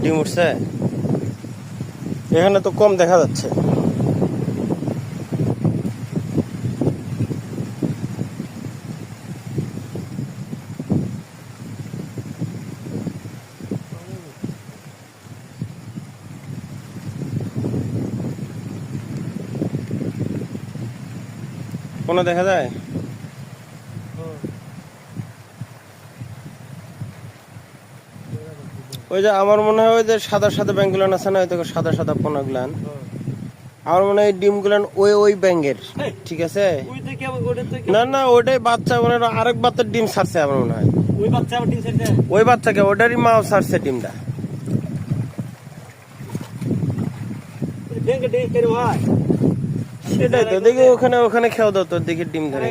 ডিম উঠছে, এখানে তো কম দেখা যাচ্ছে। কোনো দেখা যায়? ওই যে আমার মনে হয় ওই যে সাদা সাদা ব্যাঙ্গুলান আছে না, ওই দেখো সাদা সাদা পোনা গুলান, আমার মনে হয় ডিম গুলান ওই ব্যাঙ্গের। ঠিক আছে, না না ওইটাই বাচ্চা, মানে আরেক বাচ্চার ডিম ছাড়ছে আমার মনে হয়। ওই বাচ্চাকে ওটারই মাও ছাড়ছে ডিমটা। সেটাই তো দেখি, ওখানে খেয়াল দাও তো, দেখি ডিম ধরে।